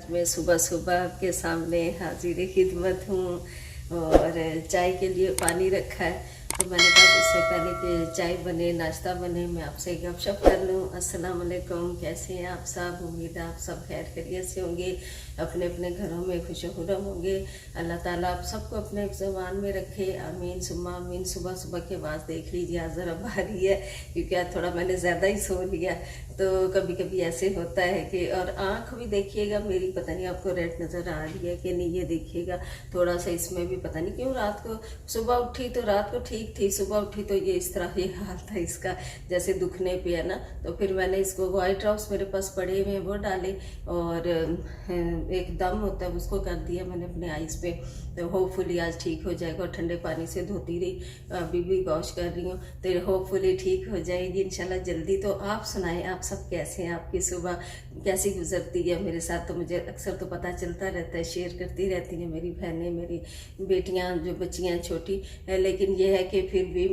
मैं सुबह सुबह आपके सामने हाजिर खिदमत हूँ और चाय के लिए पानी रखा है। तो मैंने कहा इससे पहले कि चाय बने, नाश्ता बने, मैं आपसे गपशप कर लूँ। अस्सलाम वालेकुम, कैसे हैं आप सब? उम्मीद है आप सब खैर खैरियत से होंगे, अपने अपने घरों में खुशखुरम होंगे। अल्लाह ताला आप सबको अपने ज़बान में रखे, आमीन सुम्मा आमीन। सुबह सुबह की आवाज़ देख लीजिए, आज़र अब आ रही है क्योंकि आज थोड़ा मैंने ज़्यादा ही सो लिया। तो कभी कभी ऐसे होता है कि, और आँख भी देखिएगा मेरी, पता नहीं आपको रेड नज़र आ रही है कि नहीं, ये देखिएगा थोड़ा सा इसमें भी पता नहीं क्यों। रात को सुबह उठी तो रात को ठीक थी, सुबह उठी तो ये इस तरह ये हाल था इसका, जैसे दुखने पे है ना। तो फिर मैंने इसको वाइट ड्रॉप्स मेरे पास पड़े हुए हैं वो डाले और एक दम होता है उसको कर दिया मैंने अपने आइज़ पे। तो होपफुली आज ठीक हो जाएगा। और ठंडे पानी से धोती रही, अभी भी वॉश कर रही हूँ, तो होपफुली ठीक हो जाएगी इंशाल्लाह जल्दी। तो आप सुनाएं, आप सब कैसे हैं? आपकी सुबह कैसी गुजरती है? मेरे साथ तो मुझे अक्सर तो पता चलता रहता है, शेयर करती रहती हैं मेरी बहनें, मेरी बेटियां, जो बच्चियां छोटी। लेकिन ये है कि फिर भी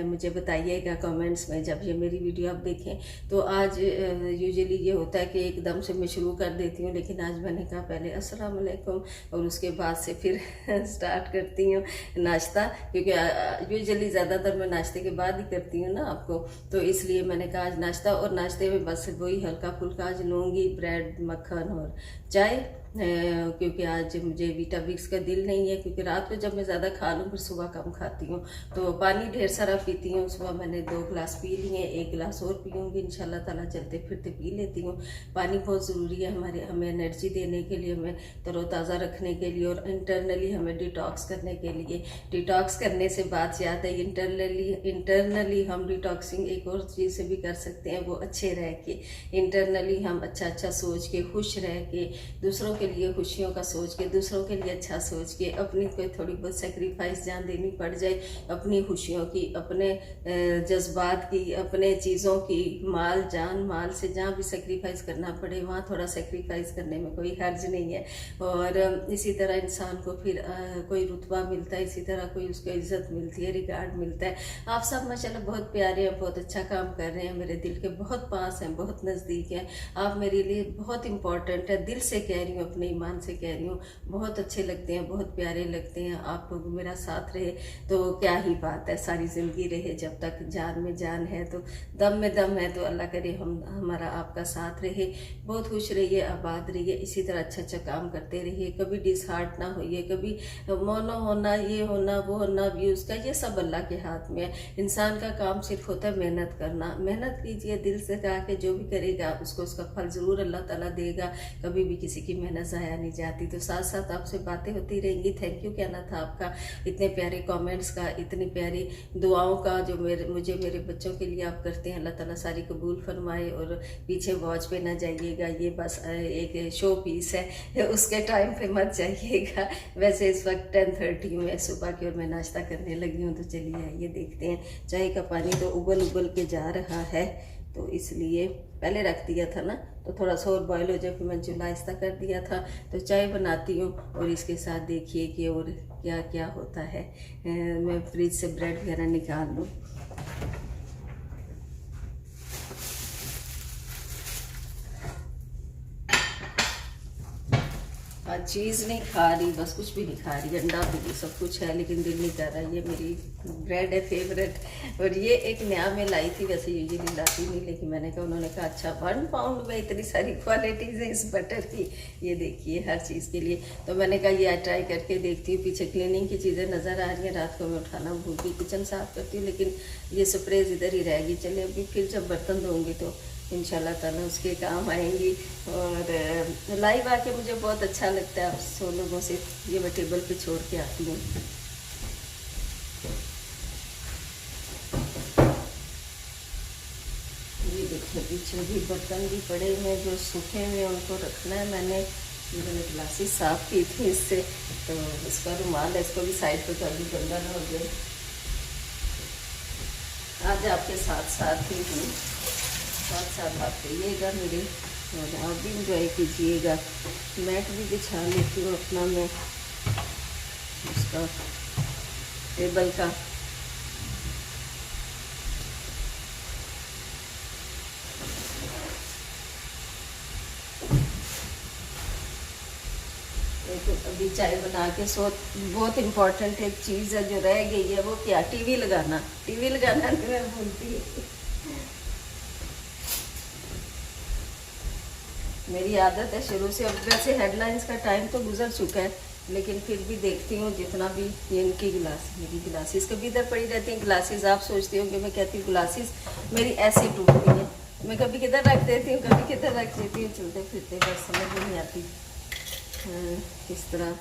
मुझे बताइएगा कमेंट्स में जब ये मेरी वीडियो आप देखें। तो आज यूजुअली ये होता है कि एकदम से मैं शुरू कर देती हूँ, लेकिन आज मैंने कहा पहले अस्सलाम वालेकुम और उसके बाद से फिर स्टार्ट करती हूँ नाश्ता, क्योंकि यूजुअली ज़्यादातर मैं नाश्ते के बाद ही करती हूँ ना आपको। तो इसलिए मैंने कहा आज नाश्ता, और नाश्ते में बस वही हल्का फुल्का आज लूँगी, ब्रेड, मक्खन और चाय, क्योंकि आज मुझे विटामिक्स का दिल नहीं है, क्योंकि रात को जब मैं ज़्यादा खा लूँ फिर सुबह कम खाती हूँ। तो पानी ढेर सारा पीती हूँ। सुबह मैंने 2 गिलास पी लिए, 1 गिलास और पीऊँगी इंशाल्लाह ताला, चलते फिरते पी लेती हूँ। पानी बहुत ज़रूरी है हमें एनर्जी देने के लिए, हमें तरोताज़ा रखने के लिए और इंटरनली हमें डिटॉक्स करने के लिए। डिटॉक्स करने से बात याद है, इंटरनली हम डिटॉक्सिंग एक और चीज़ से भी कर सकते हैं, वो अच्छे रह के। इंटरनली हम अच्छा अच्छा सोच के, खुश रह के, दूसरों के लिए खुशियों का सोच के, दूसरों के लिए अच्छा सोच के, अपनी कोई थोड़ी बहुत सेक्रीफाइस जहाँ देनी पड़ जाए अपनी खुशियों की, अपने जज्बात की, अपने चीज़ों की, माल जान माल से जहाँ भी सेक्रीफाइस करना पड़े वहाँ थोड़ा सेक्रीफाइस करने में कोई हर्ज नहीं है। और इसी तरह इंसान को फिर कोई रुतबा मिलता है, इसी तरह कोई उसको इज्जत मिलती है, रिगार्ड मिलता है। आप सब माशाल्लाह बहुत प्यारे हैं, बहुत अच्छा काम कर रहे हैं, मेरे दिल के बहुत पास हैं, बहुत नज़दीक हैं। आप मेरे लिए बहुत इंपॉर्टेंट है, दिल से कह रही हूँ, अपने ईमान से कह रही हूँ। बहुत अच्छे लगते हैं, बहुत प्यारे लगते हैं। आप लोग मेरा साथ रहे तो क्या ही बात है, सारी ज़िंदगी रहे, जब तक जान में जान है तो दम में दम है। तो अल्लाह करे हमारा आपका साथ रहे। बहुत खुश रहिए, आबाद रहिए, इसी तरह अच्छा अच्छा काम करते रहिए, कभी डिसहार्ट ना होइए, कभी मोनो होना, ये होना, वो होना, व्यूज़ का, ये सब अल्लाह के हाथ में है। इंसान का काम सिर्फ होता है मेहनत करना। मेहनत कीजिए दिल से, कहा कि जो भी करेगा उसको उसका फल ज़रूर अल्लाह ताला देगा। कभी भी किसी की मेहनत ज़ाया नहीं जाती। तो साथ साथ आपसे बातें होती रहेंगी। थैंक यू कहना था आपका, इतने प्यारे कमेंट्स का, इतनी प्यारी दुआओं का जो मुझे मेरे बच्चों के लिए आप करते हैं। अल्लाह ताला सारी कबूल फरमाए। और पीछे वॉच पे ना जाइएगा, ये बस एक शो पीस है, उसके टाइम पे मत जाइएगा। वैसे इस वक्त 10:30 में सुबह की और मैं नाश्ता करने लगी हूँ। तो चलिए आइए देखते हैं। चाय का पानी तो उबल के जा रहा है, तो इसलिए पहले रख दिया था ना, तो थोड़ा सा और बॉयल हो जाए, फिर मैं चूल्हा आहिस्ता कर दिया था। तो चाय बनाती हूँ और इसके साथ देखिए कि और क्या क्या होता है। मैं फ्रिज से ब्रेड वगैरह निकाल लूँ। आज चीज़ नहीं खा रही, बस कुछ भी नहीं खा रही, अंडा भी सब कुछ है, लेकिन दिल नहीं कर रहा। ये मेरी ब्रेड है फेवरेट। और ये एक नया मैं लाई थी, वैसे यूजुअली लाती नहीं, लेकिन मैंने कहा, उन्होंने कहा अच्छा 1 पाउंड में इतनी सारी क्वालिटीज़ हैं इस बटर की, ये देखिए हर चीज़ के लिए। तो मैंने कहा ये ट्राई करके देखती हूँ। पीछे क्लीनिंग की चीज़ें नज़र आ रही हैं, रात को मैं उठाना भूल गई, किचन साफ़ करती हूँ, लेकिन ये स्प्रेज इधर ही रहेगी। चलिए अभी फिर जब बर्तन धोऊंगी तो इंशाल्लाह ताला उसके काम आएंगी। और लाइव आके मुझे बहुत अच्छा लगता है आप सो लोगों से। ये मैं टेबल पे छोड़ के आती हूँ। ये देखिए पीछे भी बर्तन भी पड़े हैं जो सूखे हुए, उनको रखना है। मैंने ग्लासेस साफ की थी इससे, तो इसका रुमाल है, इसको भी साइड पे कर दूँ, गंदा ना हो जाए। आज आपके साथ साथ ही हूँ, साथ साथ आप रहिएगा मेरे, और आप भी इंजॉय कीजिएगा। मैट भी बिछा लेती हूँ अपना मैं, उसका टेबल का। अभी चाय बना के सो। बहुत इम्पोर्टेंट एक चीज़ है जो रह गई है, वो क्या, टीवी लगाना। टीवी लगाना नहीं मैं भूलती है। मेरी आदत है शुरू से। अब वैसे हेडलाइंस का टाइम तो गुजर चुका है, लेकिन फिर भी देखती हूँ जितना भी। ये इनकी गिलास, मेरी ग्लासेस कभी इधर पड़ी रहती हैं ग्लासेस। आप सोचते हो कि मैं कहती हूँ ग्लासेस मेरी ऐसी टूट गई है, मैं कभी किधर रख देती हूँ, कभी किधर रख देती हूँ, चलते फिरते बस समझ में नहीं आती किस तरह।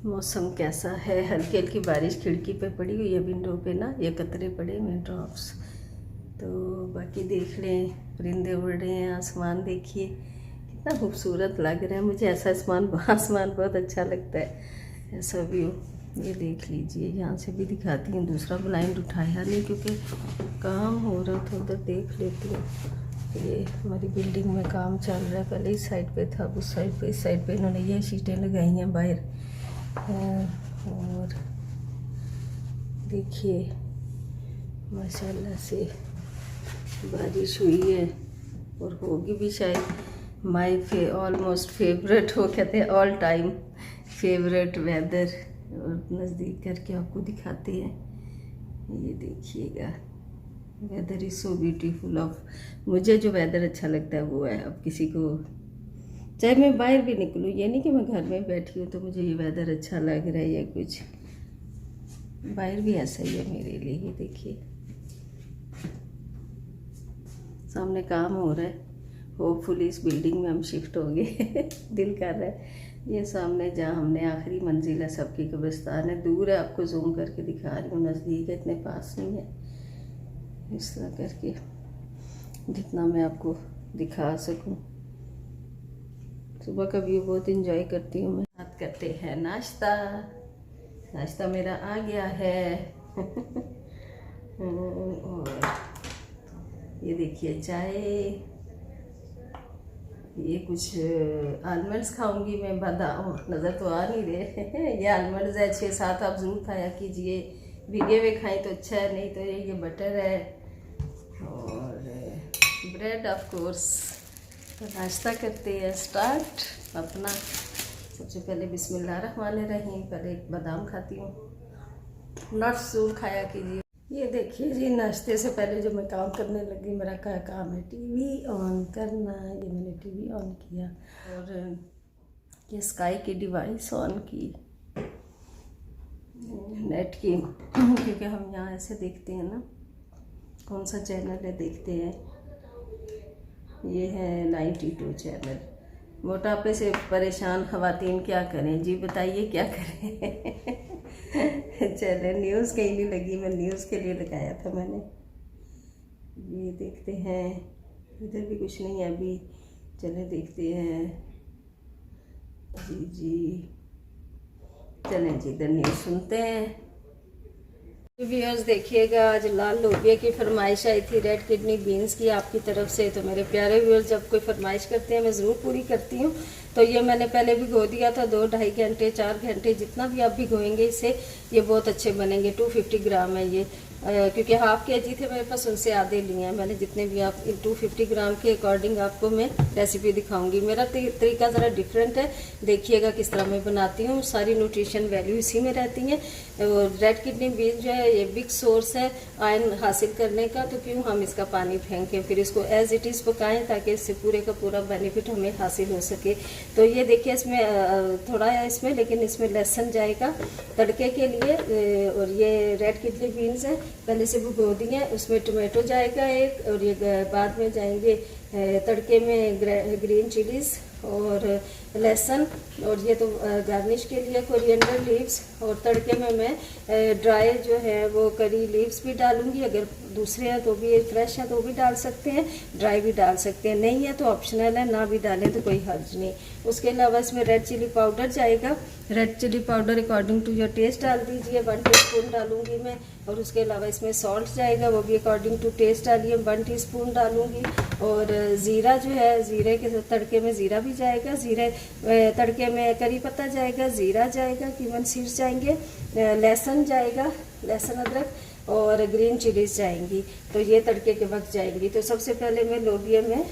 मौसम कैसा है, हल्की हल्की बारिश खिड़की पे पड़ी हुई है, विंडो पे ना ये कतरे पड़े हुए ड्रॉप्स। तो बाकी देख लें, परिंदे उड़ रहे हैं, आसमान देखिए कितना खूबसूरत लग रहा है। मुझे ऐसा आसमान बहुत अच्छा लगता है, ऐसा व्यू। ये देख लीजिए, यहाँ से भी दिखाती हूँ। दूसरा ब्लाइंड उठाया नहीं क्योंकि काम हो रहा था, उधर देख लेती हूँ। ये हमारी बिल्डिंग में काम चल रहा है, पहले इस साइड पे था, उस साइड पे, इस साइड पे इन्होंने ये शीटें लगाई हैं बाहर। और देखिए माशाल्लाह से बारिश हुई है और होगी भी शायद। ऑलमोस्ट फेवरेट हो, कहते हैं ऑल टाइम फेवरेट वेदर। और नज़दीक करके आपको दिखाते हैं, ये देखिएगा। Weather is so beautiful. ऑफ मुझे जो वेदर अच्छा लगता है वो है। अब किसी को, चाहे मैं बाहर भी निकलूँ, ये नहीं कि मैं घर में बैठी हूँ तो मुझे ये वेदर अच्छा लग रहा है या कुछ, बाहर भी ऐसा ही है मेरे लिए। ये देखिए सामने काम हो रहा है, होपफुली इस बिल्डिंग में हम शिफ्ट होंगे। दिल कर रहा है। ये सामने जहाँ हमने आखिरी मंजिल है, सबकी कब्रिस्तान है। दूर है, आपको जूम करके दिखा रही हूँ, नज़दीक है, इतने पास नहीं है। इस तरह करके जितना मैं आपको दिखा सकूँ। सुबह का व्यू बहुत इंजॉय करती हूँ मैं। बात करते हैं नाश्ता। नाश्ता मेरा आ गया है। और ये देखिए चाय, ये कुछ आलमंड्स खाऊंगी मैं। बादाम नज़र तो आ नहीं रहे। ये आलमंड्स है 6-7, आप ज़रूर खाया कीजिए। भीगे हुए खाएं तो अच्छा है, नहीं तो ये बटर है और ब्रेड ऑफ कोर्स। तो नाश्ता करते हैं स्टार्ट अपना। सबसे पहले बिस्मिल्लाहिर्रहमानिर्रहीम, पहले एक बादाम खाती हूँ। नट्स जरूर खाया कीजिए। ये देखिए जी, नाश्ते से पहले जो मैं काम करने लगी, मेरा क्या काम है, टीवी ऑन करना। ये मैंने टीवी ऑन किया और ये स्काई की डिवाइस ऑन की, नेट की, क्योंकि हम यहाँ ऐसे देखते हैं ना, कौन सा चैनल है देखते हैं। ये है 92 चैनल। मोटापे से परेशान ख़वातीन क्या करें जी, बताइए क्या करें। चले, न्यूज़ कहीं नहीं लगी, मैं न्यूज़ के लिए लगाया था मैंने। ये देखते हैं, इधर भी कुछ नहीं है अभी। चले देखते हैं जी। चलें जी, इधर न्यूज़ सुनते हैं। व्यूअर्स देखिएगा, आज लाल लोबिया की फरमाइश आई थी, रेड किडनी बीन्स की आपकी तरफ से। तो मेरे प्यारे व्यूअर्स जब कोई फरमाइश करते हैं मैं ज़रूर पूरी करती हूँ। तो ये मैंने पहले भिगो दिया था 2-2.5 घंटे, 4 घंटे, जितना भी आप भिगोएंगे इससे ये बहुत अच्छे बनेंगे। 250 ग्राम है ये, क्योंकि हाफ केजी थे मेरे पास, उनसे आधे लिए हैं मैंने। जितने भी आप 250 ग्राम के अकॉर्डिंग आपको मैं रेसिपी दिखाऊंगी। मेरा तरीका ज़रा डिफरेंट है, देखिएगा किस तरह मैं बनाती हूँ। सारी न्यूट्रिशन वैल्यू इसी में रहती हैं। रेड किडनी बीन जो है ये बिग सोर्स है आयरन हासिल करने का, तो क्यों हम इसका पानी फेंकें, फिर इसको एज इट इज़ पकाएं ताकि इससे पूरे का पूरा बेनिफिट हमें हासिल हो सके। तो ये देखिए, इसमें थोड़ा है इसमें, लेकिन इसमें लहसुन जाएगा तड़के के लिए। और ये रेड किडनी बीन्स है, पहले से भिगो दिए। उसमें टमाटो जाएगा एक, और ये बाद में जाएंगे तड़के में ग्रीन चिलीज़ और लहसुन, और ये तो गार्निश के लिए कोरिएंडर लीव्स, और तड़के में मैं ड्राई जो है वो करी लीव्स भी डालूंगी। अगर दूसरे हैं तो भी, फ्रेश हैं तो भी डाल सकते हैं, ड्राई भी डाल सकते हैं, नहीं है तो ऑप्शनल है, ना भी डालें तो कोई हर्ज नहीं। उसके अलावा इसमें रेड चिली पाउडर जाएगा। Red chilli powder according to your taste डाल दीजिए, 1 टीस्पून डालूंगी मैं। और उसके अलावा इसमें सॉल्ट जाएगा, वो भी अकॉर्डिंग टू टेस्ट डालिए, 1 टीस्पून डालूंगी। और ज़ीरा जो है, ज़ीरे के तड़के में ज़ीरा भी जाएगा, ज़ीरे तड़के में करी पत्ता जाएगा, ज़ीरा जाएगा, कीमन सीड्स जाएंगे, लहसुन जाएगा, लहसुन अदरक और ग्रीन चिलीज जाएंगी। तो ये तड़के के वक्त जाएंगी। तो सबसे पहले मैं लोबिया में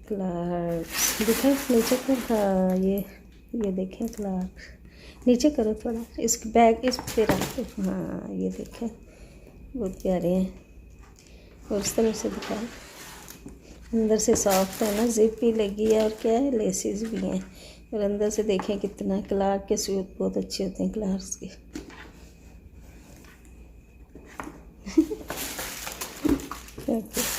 क्लार्क्स दिखे नीचे कर। हाँ ये देखें क्लार्क्स, नीचे करो थोड़ा, इस बैग इस पे रखो। हाँ ये देखें बहुत प्यारे हैं। और इस तरह से दिखाएं, अंदर से सॉफ्ट है ना, जिप भी लगी है और क्या है, लेसेस भी हैं। और अंदर से देखें कितना, क्लार्क के सूट बहुत अच्छे होते हैं क्लार्क्स के। ओके